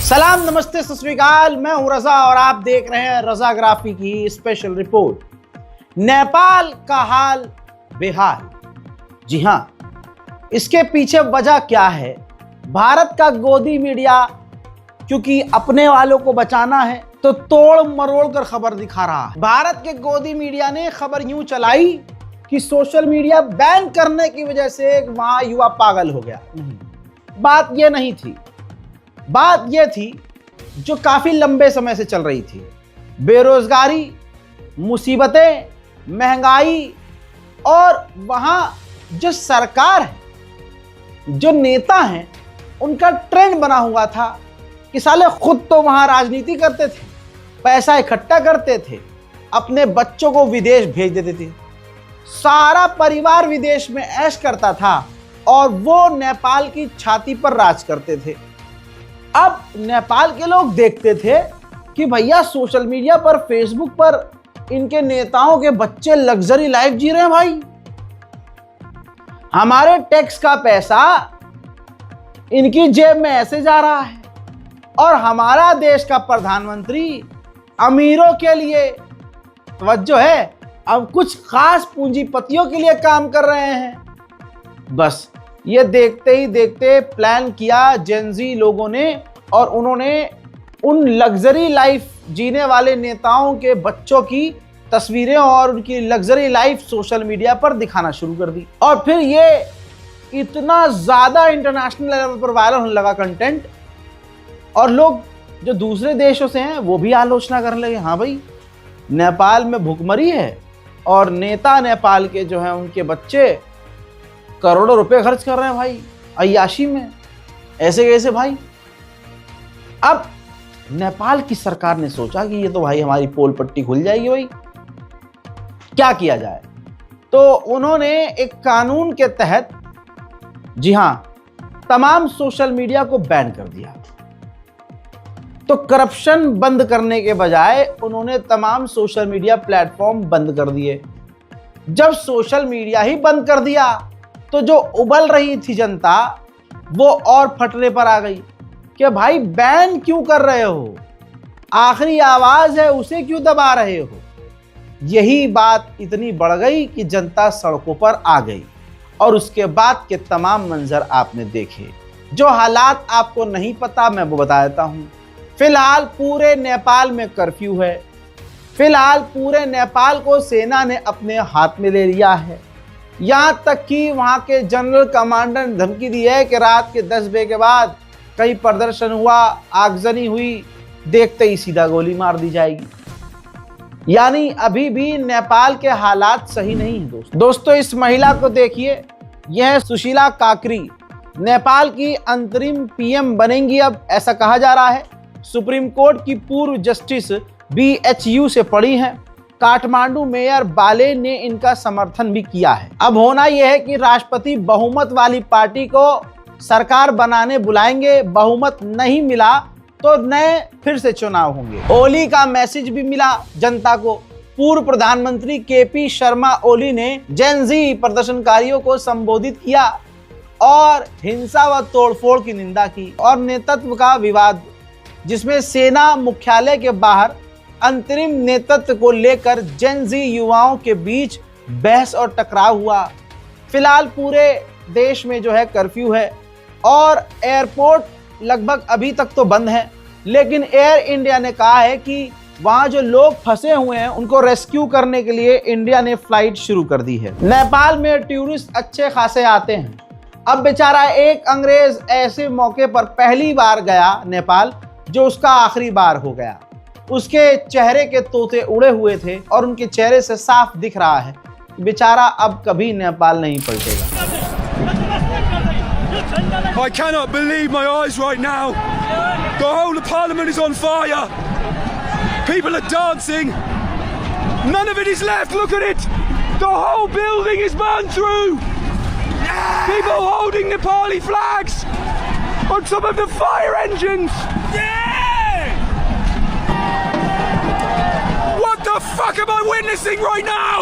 सलाम, नमस्ते, सत श्री अकाल। मैं हूं रजा और आप देख रहे हैं रजाग्राफी की स्पेशल रिपोर्ट। नेपाल का हाल बेहाल। जी हां, इसके पीछे वजह क्या है? भारत का गोदी मीडिया क्योंकि अपने वालों को बचाना है तो तोड़ मरोड़ कर खबर दिखा रहा है। भारत के गोदी मीडिया ने खबर यूं चलाई कि सोशल मीडिया बैन करने की वजह से वहां युवा पागल हो गया। बात यह नहीं थी, बात यह थी जो काफी लंबे समय से चल रही थी। बेरोजगारी, मुसीबतें, महंगाई और वहां जो सरकार है, जो नेता हैं, उनका ट्रेंड बना हुआ था कि साले खुद तो वहां राजनीति करते थे, पैसा इकट्ठा करते थे, अपने बच्चों को विदेश भेज देते थे, सारा परिवार विदेश में ऐश करता था और वो नेपाल की छाती पर राज करते थे। अब नेपाल के लोग देखते थे कि भैया सोशल मीडिया पर, फेसबुक पर इनके नेताओं के बच्चे लग्जरी लाइफ जी रहे हैं। भाई, हमारे टैक्स का पैसा इनकी जेब में ऐसे जा रहा है और हमारा देश का प्रधानमंत्री अमीरों के लिए तवज्जो है, अब कुछ खास पूंजीपतियों के लिए काम कर रहे हैं। बस ये देखते ही देखते प्लान किया जेनजी लोगों ने और उन्होंने उन लग्जरी लाइफ जीने वाले नेताओं के बच्चों की तस्वीरें और उनकी लग्जरी लाइफ सोशल मीडिया पर दिखाना शुरू कर दी। और फिर ये इतना ज़्यादा इंटरनेशनल लेवल पर वायरल होने लगा कंटेंट, और लोग जो दूसरे देशों से हैं वो भी आलोचना करने लगे। हाँ भाई, नेपाल में भुखमरी है और नेता नेपाल के जो हैं उनके बच्चे करोड़ों रुपए खर्च कर रहे हैं भाई अय्याशी में। ऐसे कैसे भाई? अब नेपाल की सरकार ने सोचा कि ये तो भाई हमारी पोल पट्टी खुल जाएगी, भाई क्या किया जाए। तो उन्होंने एक कानून के तहत, जी हां, तमाम सोशल मीडिया को बैन कर दिया। तो करप्शन बंद करने के बजाय उन्होंने तमाम सोशल मीडिया प्लेटफॉर्म बंद कर दिए। जब सोशल मीडिया ही बंद कर दिया तो जो उबल रही थी जनता वो और फटने पर आ गई कि भाई बैन क्यों कर रहे हो, आखिरी आवाज है उसे क्यों दबा रहे हो। यही बात इतनी बढ़ गई कि जनता सड़कों पर आ गई और उसके बाद के तमाम मंजर आपने देखे। जो हालात आपको नहीं पता मैं वो बता देता हूं। फिलहाल पूरे नेपाल में कर्फ्यू है। फिलहाल पूरे नेपाल को सेना ने अपने हाथ में ले लिया है। यहां तक कि वहां के जनरल कमांडर ने धमकी दी है कि रात के 10 बजे के बाद कहीं प्रदर्शन हुआ, आगजनी हुई, देखते ही सीधा गोली मार दी जाएगी। यानी अभी भी नेपाल के हालात सही नहीं है। दोस्तों इस महिला को देखिए, यह है सुशीला काकरी, नेपाल की अंतरिम पीएम बनेंगी अब, ऐसा कहा जा रहा है। सुप्रीम कोर्ट की पूर्व जस्टिस BHU से पढ़ी हैं। काठमांडू मेयर बाले ने इनका समर्थन भी किया है। अब होना यह है कि राष्ट्रपति बहुमत वाली पार्टी को सरकार बनाने बुलाएंगे, बहुमत नहीं मिला तो नए फिर से चुनाव होंगे। ओली का मैसेज भी मिला जनता को। पूर्व प्रधानमंत्री KP शर्मा ओली ने जेनजी प्रदर्शनकारियों को संबोधित किया और हिंसा व तोड़फोड़ की निंदा की। और नेतृत्व का विवाद, जिसमें सेना मुख्यालय के बाहर अंतरिम नेतृत्व को लेकर जेनजी युवाओं के बीच बहस और टकराव हुआ। फिलहाल पूरे देश में जो है कर्फ्यू है और एयरपोर्ट लगभग अभी तक तो बंद है, लेकिन एयर इंडिया ने कहा है कि वहां जो लोग फंसे हुए हैं उनको रेस्क्यू करने के लिए इंडिया ने फ्लाइट शुरू कर दी है। नेपाल में टूरिस्ट अच्छे खासे आते हैं। अब बेचारा एक अंग्रेज ऐसे मौके पर पहली बार गया नेपाल, जो उसका आखिरी बार हो गया। उसके चेहरे के तोते उड़े हुए थे और उनके चेहरे से साफ दिख रहा है बेचारा अब कभी नेपाल नहीं पलटेगा। I cannot believe my eyes right now. The whole of Parliament is on fire. People are dancing. None of it is left. Look at it. The whole building is burned through. Yeah! People holding Nepali flags on top of the fire engines. Yeah! What the fuck am I witnessing right now?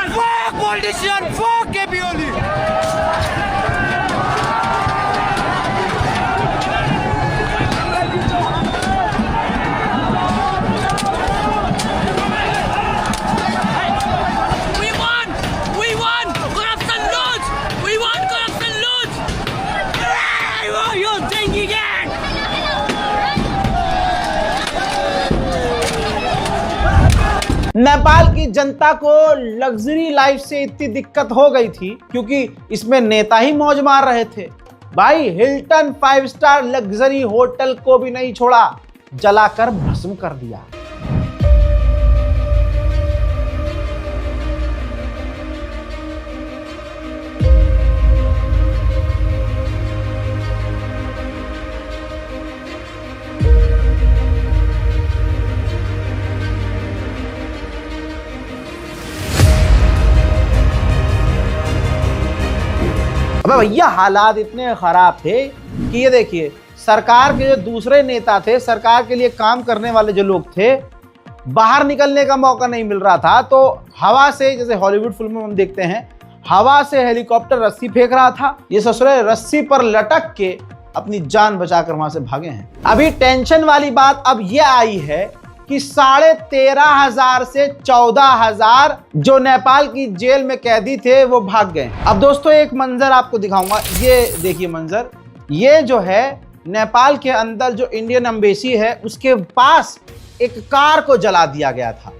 Fuck politician, fuck Kepioli! Nepal की जनता को luxury life से इतनी दिक्कत हो गई थी क्योंकि इसमें नेता ही मौज मार रहे थे। भाई हिल्टन 5 स्टार लग्जरी होटल को भी नहीं छोड़ा, जलाकर भस्म कर दिया। अबे भैया हालात इतने खराब थे कि ये देखिए, सरकार के जो दूसरे नेता थे, सरकार के लिए काम करने वाले जो लोग थे, बाहर निकलने का मौका नहीं मिल रहा था। तो हवा से, जैसे हॉलीवुड फिल्मों में हम देखते हैं, हवा से हेलीकॉप्टर रस्सी फेंक रहा था। ये ससुरे रस्सी पर लटक के अपनी जान बचाकर वहां से भागे हैं। अभी टेंशन वाली बात अब ये आई है कि 13,500 से 14,000 जो नेपाल की जेल में कैदी थे वो भाग गए। अब दोस्तों एक मंजर आपको दिखाऊंगा, ये देखिए मंजर। ये जो है नेपाल के अंदर जो इंडियन एम्बेसी है उसके पास एक कार को जला दिया गया था।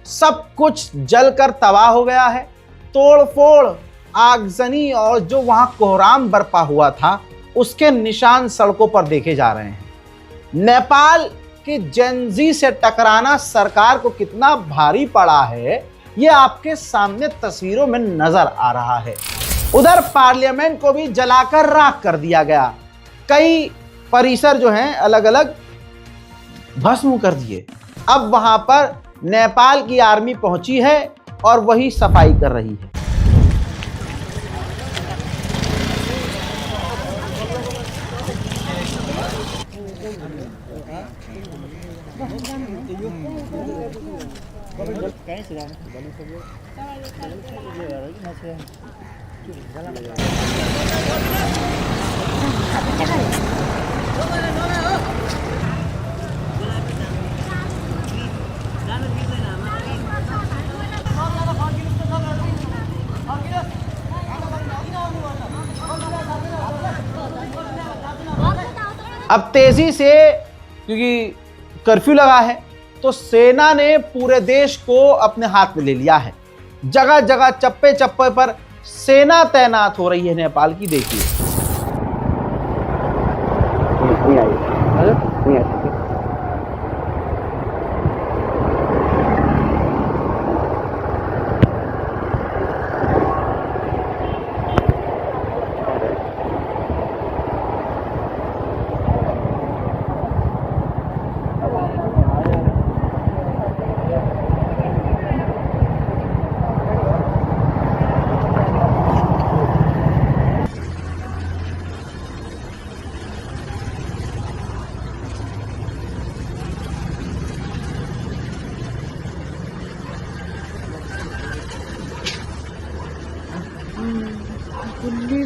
सब कुछ जलकर तबाह हो गया है। तोड़फोड़, आगजनी और जो वहां कोहराम बरपा हुआ था उसके निशान सड़कों पर देखे जा रहे हैं। नेपाल कि जेनजी से टकराना सरकार को कितना भारी पड़ा है ये आपके सामने तस्वीरों में नजर आ रहा है। उधर पार्लियामेंट को भी जलाकर राख कर दिया गया। कई परिसर जो हैं अलग अलग भस्म कर दिए। अब वहां पर नेपाल की आर्मी पहुंची है और वही सफाई कर रही है। अब तेजी से, क्योंकि कर्फ्यू लगा है, तो सेना ने पूरे देश को अपने हाथ में ले लिया है। जगह जगह चप्पे चप्पे पर सेना तैनात हो रही है नेपाल की। देखिए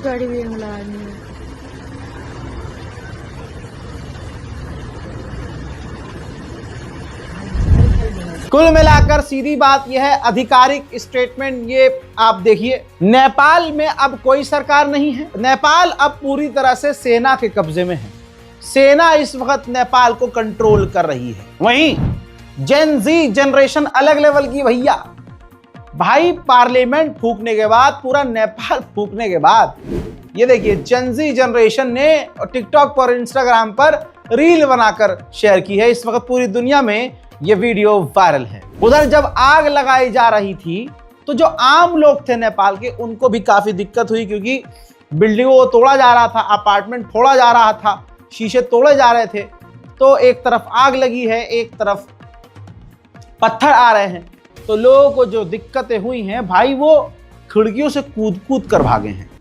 गाड़ी भी हमला आदमी। कुल मिलाकर सीधी बात यह है, आधिकारिक स्टेटमेंट ये आप देखिए, नेपाल में अब कोई सरकार नहीं है। नेपाल अब पूरी तरह से सेना के कब्जे में है। सेना इस वक्त नेपाल को कंट्रोल कर रही है। वहीं जेन जी जनरेशन अलग लेवल की भैया। भाई पार्लियामेंट फूकने के बाद, पूरा नेपाल फूकने के बाद, ये देखिए जेन जी जनरेशन ने टिकटॉक पर, इंस्टाग्राम पर रील बनाकर शेयर की है। इस वक्त पूरी दुनिया में ये वीडियो वायरल है। उधर जब आग लगाई जा रही थी तो जो आम लोग थे नेपाल के, उनको भी काफी दिक्कत हुई, क्योंकि बिल्डिंगों को तोड़ा जा रहा था, अपार्टमेंट फोड़ा जा रहा था, शीशे तोड़े जा रहे थे। तो एक तरफ आग लगी है, एक तरफ पत्थर आ रहे हैं। तो लोगों को जो दिक्कतें हुई हैं भाई, वो खिड़कियों से कूद कूद कर भागे हैं।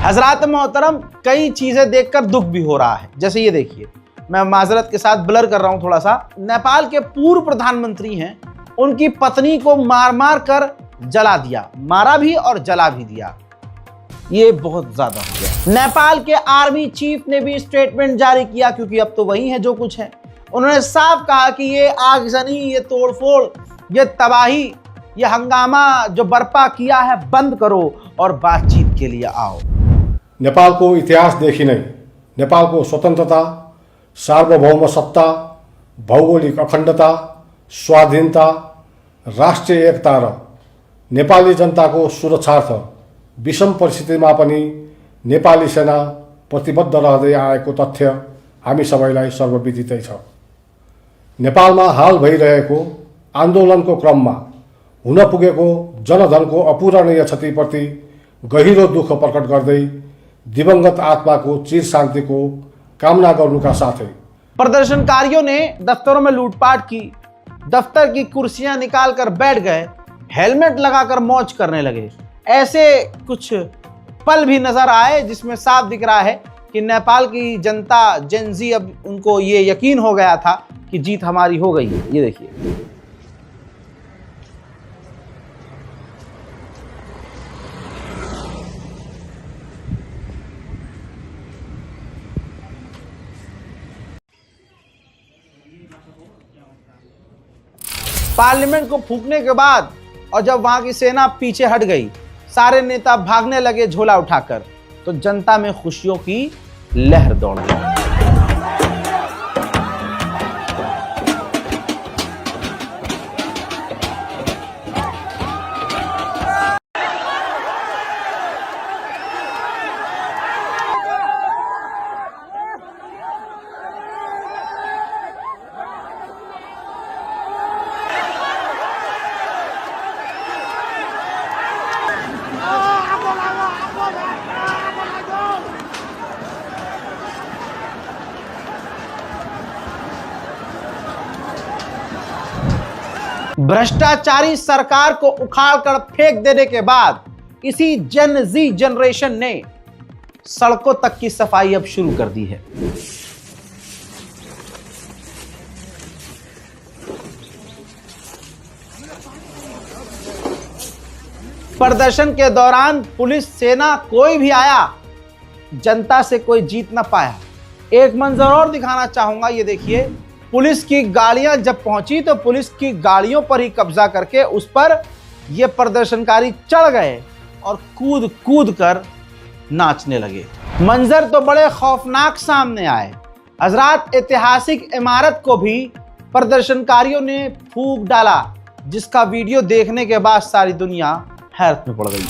हजरात मोहतरम, कई चीजें देखकर दुख भी हो रहा है। जैसे ये देखिए, मैं माजरत के साथ ब्लर कर रहा हूं थोड़ा सा। नेपाल के पूर्व प्रधानमंत्री हैं, उनकी पत्नी को मार मार कर जला दिया, मारा भी और जला भी दिया। ये बहुत ज्यादा हो गया। नेपाल के आर्मी चीफ ने भी स्टेटमेंट जारी किया, क्योंकि अब तो वही है जो कुछ है। उन्होंने साफ कहा कि ये आगजनी, ये तोड़फोड़, ये तबाही, ये हंगामा जो बर्पा किया है बंद करो और बातचीत के लिए आओ। नेपाल को इतिहास देखि नै नेपाल को स्वतन्त्रता, सार्वभौम सत्ता, भौगोलिक अखण्डता, स्वाधीनता, राष्ट्रिय एकता र नेपाली जनताको सुरक्षार्थ विषम परिस्थितिमा पनि नेपाली सेना प्रतिबद्ध रहँदै आएको तथ्य हामी सबैलाई सर्वविदितै छ। नेपालमा हाल भइरहेको आन्दोलनको क्रममा हुन पुगेको जनधनको अपूरणीय क्षतिप्रति गहिरो दुःख प्रकट गर्दै दिवंगत आत्माको चिर शान्तिको कामना गर्नुका साथै प्रदर्शनकारियों ने दफ्तरों में लूटपाट की, दफ्तर की कुर्सियां निकालकर बैठ गए, हेलमेट लगाकर मौज करने लगे। ऐसे कुछ पल भी नजर आए जिसमें साफ दिख रहा है कि नेपाल की जनता, जेनजी, अब उनको ये यकीन हो गया था कि जीत हमारी हो गई है। ये देखिए, पार्लियामेंट को फूंकने के बाद और जब वहां की सेना पीछे हट गई, सारे नेता भागने लगे झोला उठाकर, तो जनता में खुशियों की लहर दौड़ गई। भ्रष्टाचारी सरकार को उखाड़कर फेंक देने के बाद इसी जेन जी जनरेशन ने सड़कों तक की सफाई अब शुरू कर दी है। प्रदर्शन के दौरान पुलिस, सेना, कोई भी आया, जनता से कोई जीत ना पाया। एक मंजर और दिखाना चाहूंगा, ये देखिए, पुलिस की गाड़ियां जब पहुंची तो पुलिस की गाड़ियों पर ही कब्जा करके उस पर ये प्रदर्शनकारी चढ़ गए और कूद कूद कर नाचने लगे। मंजर तो बड़े खौफनाक सामने आए। हजरात, ऐतिहासिक इमारत को भी प्रदर्शनकारियों ने फूंक डाला, जिसका वीडियो देखने के बाद सारी दुनिया हैरत में पड़ गई।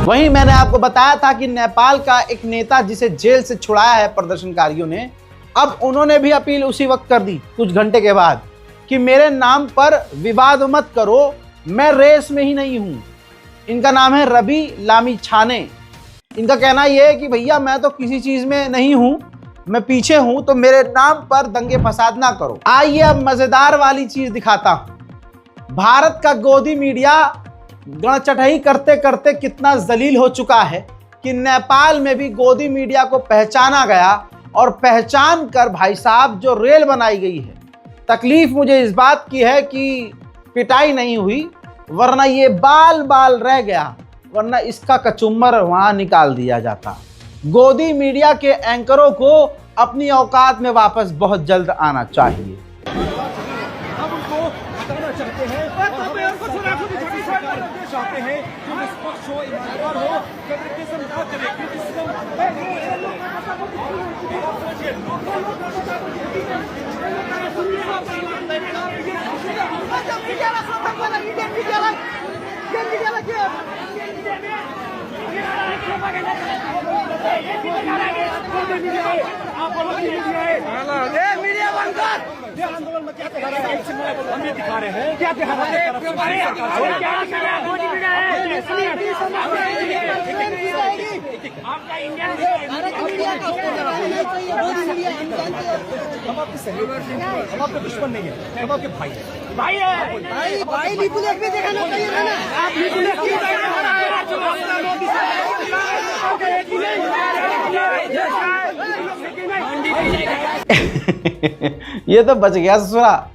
वहीं मैंने आपको बताया था कि नेपाल का एक नेता जिसे जेल से छुड़ाया है प्रदर्शनकारियों ने, अब उन्होंने भी अपील उसी वक्त कर दी, कुछ घंटे के बाद, कि मेरे नाम पर विवाद मत करो, मैं रेस में ही नहीं हूं। इनका नाम है रवि लामिछाने। इनका कहना यह है कि भैया मैं तो किसी चीज में नहीं हूं, मैं पीछे हूं, तो मेरे नाम पर दंगे फसाद ना करो। आइए अब मजेदार वाली चीज दिखाता हूं। भारत का गोदी मीडिया गणचढ़ाई करते करते कितना जलील हो चुका है कि नेपाल में भी गोदी मीडिया को पहचाना गया, और पहचान कर भाई साहब जो रेल बनाई गई है। तकलीफ मुझे इस बात की है कि पिटाई नहीं हुई, वरना ये बाल बाल रह गया, वरना इसका कचुम्बर वहां निकाल दिया जाता। गोदी मीडिया के एंकरों को अपनी औकात में वापस बहुत जल्द आना चाहिए। चाहते हैं कि निष्पक्ष हो, ईमानदार हो, फेवरेटिज्म ना करे, क्रिटिसिज्म मीडिया ये तो बच गया ससुरा।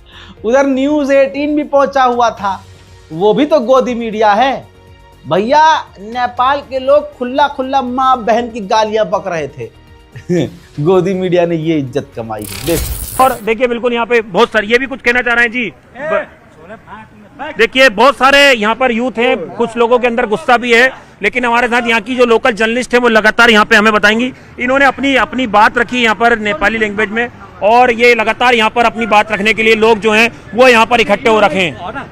उधर न्यूज 18 भी पहुंचा हुआ था, वो भी तो गोदी मीडिया है भैया। नेपाल के लोग खुला खुला माँ बहन की गालियां बक रहे थे। गोदी मीडिया ने ये इज्जत कमाई है। और देखिए बिल्कुल यहाँ पे बहुत सारे, ये भी कुछ कहना चाह रहे हैं जी। देखिए बहुत सारे यहाँ पर यूथ हैं, कुछ लोगों के अंदर गुस्सा भी है, लेकिन हमारे साथ यहाँ की जो लोकल जर्नलिस्ट है वो लगातार यहाँ पे हमें बताएंगी। इन्होंने अपनी अपनी बात रखी यहाँ पर नेपाली लैंग्वेज में, और ये लगातार यहाँ पर अपनी बात रखने के लिए लोग जो हैं वो यहाँ पर इकट्ठे हो रखे हैं।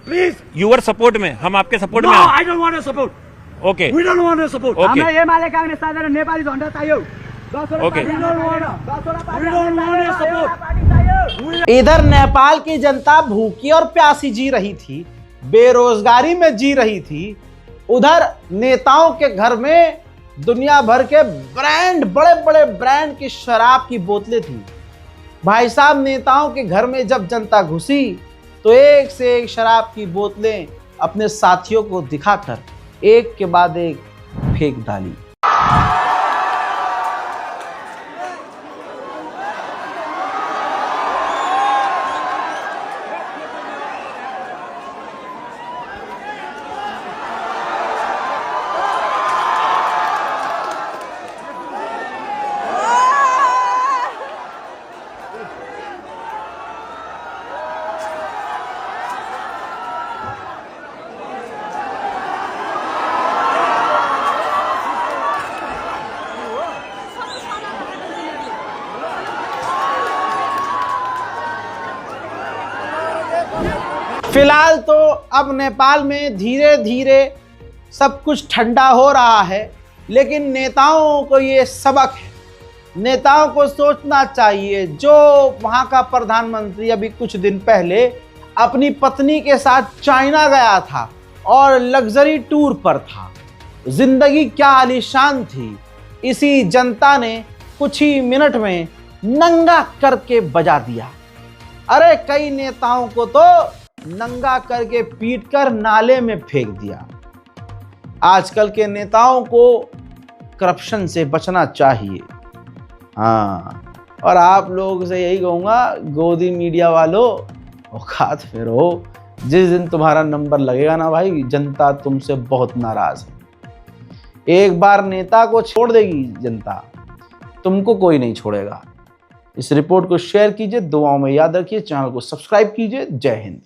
प्लीज यूर सपोर्ट में, हम आपके सपोर्ट में। I don't want to support. Okay We don't want to support. Okay हामीलाई एमाले कांग्रेस साझा नेपाली झण्डा चाहियो। Okay We don't want to support. इधर नेपाल की जनता भूखी और प्यासी जी रही थी, बेरोजगारी में जी रही थी। उधर नेताओं के घर में दुनिया भर के ब्रांड, बड़े बड़े ब्रांड की शराब की बोतलें थी। भाई साहब, नेताओं के घर में जब जनता घुसी तो एक से एक शराब की बोतलें अपने साथियों को दिखाकर एक के बाद एक फेंक डाली। फिलहाल तो अब नेपाल में धीरे धीरे सब कुछ ठंडा हो रहा है, लेकिन नेताओं को ये सबक है। नेताओं को सोचना चाहिए। जो वहाँ का प्रधानमंत्री अभी कुछ दिन पहले अपनी पत्नी के साथ चाइना गया था और लग्जरी टूर पर था, जिंदगी क्या आलीशान थी, इसी जनता ने कुछ ही मिनट में नंगा करके बजा दिया। अरे कई नेताओं को तो नंगा करके पीट कर नाले में फेंक दिया। आजकल के नेताओं को करप्शन से बचना चाहिए। हाँ, और आप लोगों से यही कहूँगा, गोदी मीडिया वालों औकात में रहो। जिस दिन तुम्हारा नंबर लगेगा ना भाई, जनता तुमसे बहुत नाराज है। एक बार नेता को छोड़ देगी जनता, तुमको कोई नहीं छोड़ेगा। इस रिपोर्ट को शेयर कीजिए, दुआओं में याद रखिए, चैनल को सब्सक्राइब कीजिए। जय हिंद।